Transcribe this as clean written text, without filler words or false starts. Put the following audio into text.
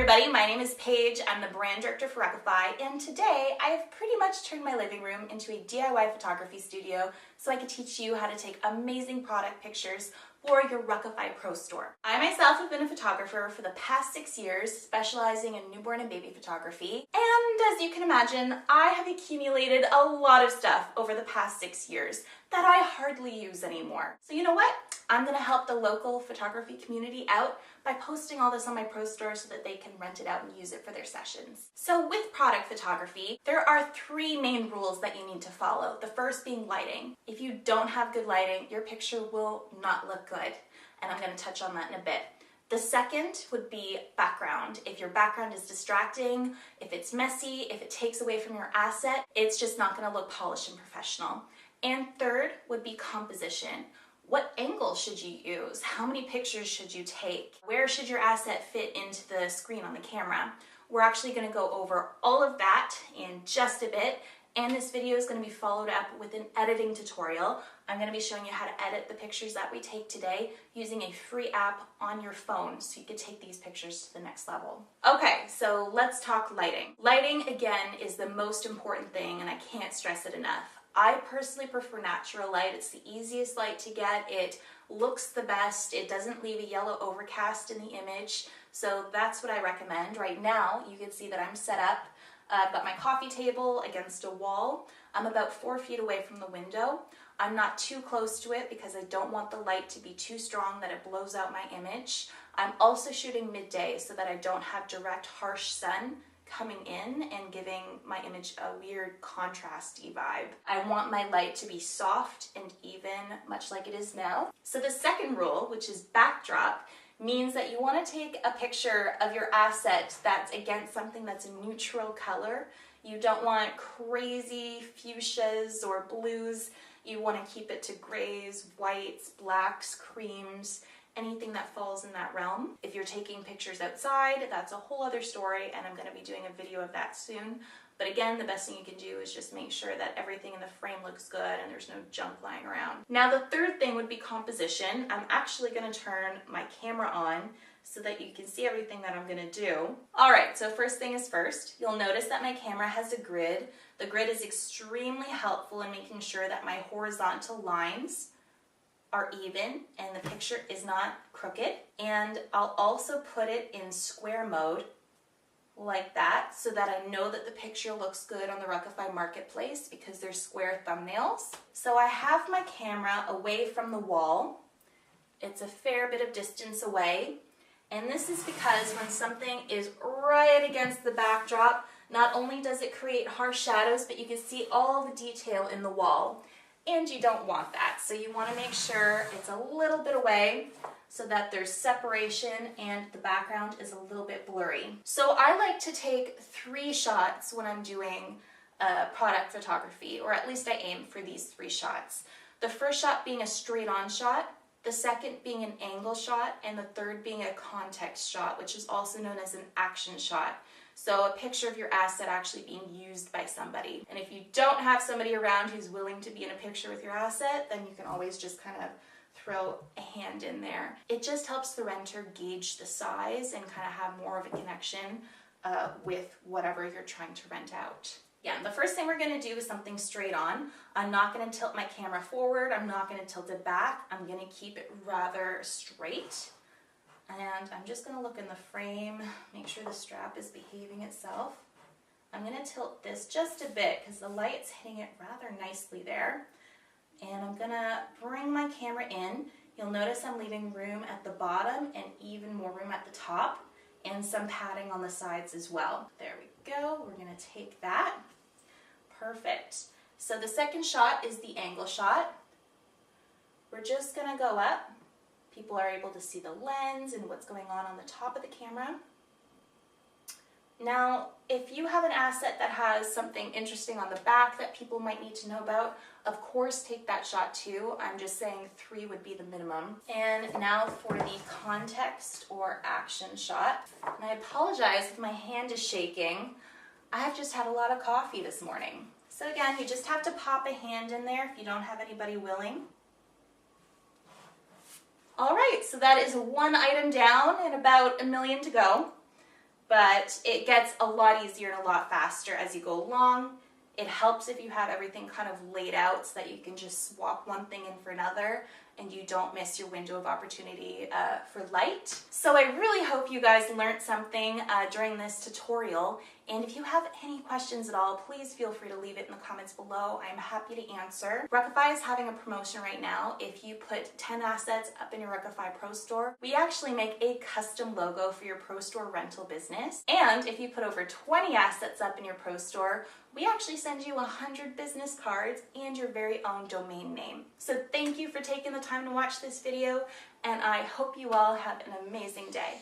everybody, my name is Paige. I'm the brand director for Ruckify, and today I have pretty much turned my living room into a DIY photography studio so I can teach you how to take amazing product pictures for your Ruckify proStore. I myself have been a photographer for the past 6 years, specializing in newborn and baby photography. And as you can imagine, I have accumulated a lot of stuff over the past 6 years that I hardly use anymore. So you know what? I'm gonna help the local photography community out by posting all this on my proStore so that they can rent it out and use it for their sessions. So with product photography, there are 3 main rules that you need to follow. The first being lighting. If you don't have good lighting, your picture will not look good. And I'm gonna touch on that in a bit. The second would be background. If your background is distracting, if it's messy, if it takes away from your asset, it's just not gonna look polished and professional. And third would be composition. What angle should you use? How many pictures should you take? Where should your asset fit into the screen on the camera? We're actually going to go over all of that in just a bit, and this video is going to be followed up with an editing tutorial. I'm going to be showing you how to edit the pictures that we take today using a free app on your phone so you can take these pictures to the next level. Okay, so let's talk lighting. Lighting, again, is the most important thing, and I can't stress it enough. I personally prefer natural light. It's the easiest light to get. It looks the best. It doesn't leave a yellow overcast in the image. So that's what I recommend. Right now, you can see that I'm set up. I've got my coffee table against a wall. I'm about 4 feet away from the window. I'm not too close to it because I don't want the light to be too strong that it blows out my image. I'm also shooting midday so that I don't have direct harsh sun coming in and giving my image a weird contrasty vibe. I want my light to be soft and even, much like it is now. So the second rule, which is backdrop, means that you want to take a picture of your asset that's against something that's a neutral color. You don't want crazy fuchsias or blues. You want to keep it to grays, whites, blacks, creams, anything that falls in that realm. If you're taking pictures outside, that's a whole other story, and I'm going to be doing a video of that soon. But again, the best thing you can do is just make sure that everything in the frame looks good and there's no junk lying around. Now the third thing would be composition. I'm actually going to turn my camera on so that you can see everything that I'm going to do. Alright, so first thing is first, you'll notice that my camera has a grid. The grid is extremely helpful in making sure that my horizontal lines are even and the picture is not crooked. And I'll also put it in square mode like that so that I know that the picture looks good on the Ruckify marketplace because they're square thumbnails. So I have my camera away from the wall. It's a fair bit of distance away. And this is because when something is right against the backdrop, not only does it create harsh shadows, but you can see all the detail in the wall. And you don't want that. So you want to make sure it's a little bit away so that there's separation and the background is a little bit blurry. So I like to take 3 shots when I'm doing product photography, or at least I aim for these 3 shots. The first shot being a straight on shot, the second being an angle shot, and the third being a context shot, which is also known as an action shot. So a picture of your asset actually being used by somebody. And if you don't have somebody around who's willing to be in a picture with your asset, then you can always just kind of throw a hand in there. It just helps the renter gauge the size and kind of have more of a connection with whatever you're trying to rent out. Yeah, the first thing we're going to do is something straight on. I'm not going to tilt my camera forward. I'm not going to tilt it back. I'm going to keep it rather straight. And I'm just going to look in the frame, make sure the strap is behaving itself. I'm going to tilt this just a bit because the light's hitting it rather nicely there. And I'm going to bring my camera in. You'll notice I'm leaving room at the bottom and even more room at the top and some padding on the sides as well. There we go. We're going to take that. Perfect. So the second shot is the angle shot. We're just going to go up. People are able to see the lens and what's going on the top of the camera. Now, if you have an asset that has something interesting on the back that people might need to know about, of course take that shot too. I'm just saying 3 would be the minimum. And now for the context or action shot. And I apologize if my hand is shaking. I have just had a lot of coffee this morning. So again, you just have to pop a hand in there if you don't have anybody willing. All right, so that is 1 item down and about 1 million to go. but it gets a lot easier and a lot faster as you go along. It helps if you have everything kind of laid out so that you can just swap one thing in for another and you don't miss your window of opportunity for light. So I really hope you guys learned something during this tutorial. And if you have any questions at all, please feel free to leave it in the comments below. I'm happy to answer. Ruckify is having a promotion right now. If you put 10 assets up in your Ruckify proStore, we actually make a custom logo for your proStore rental business. And if you put over 20 assets up in your proStore, we actually send you 100 business cards and your very own domain name. So thank you for taking the time to watch this video, and I hope you all have an amazing day.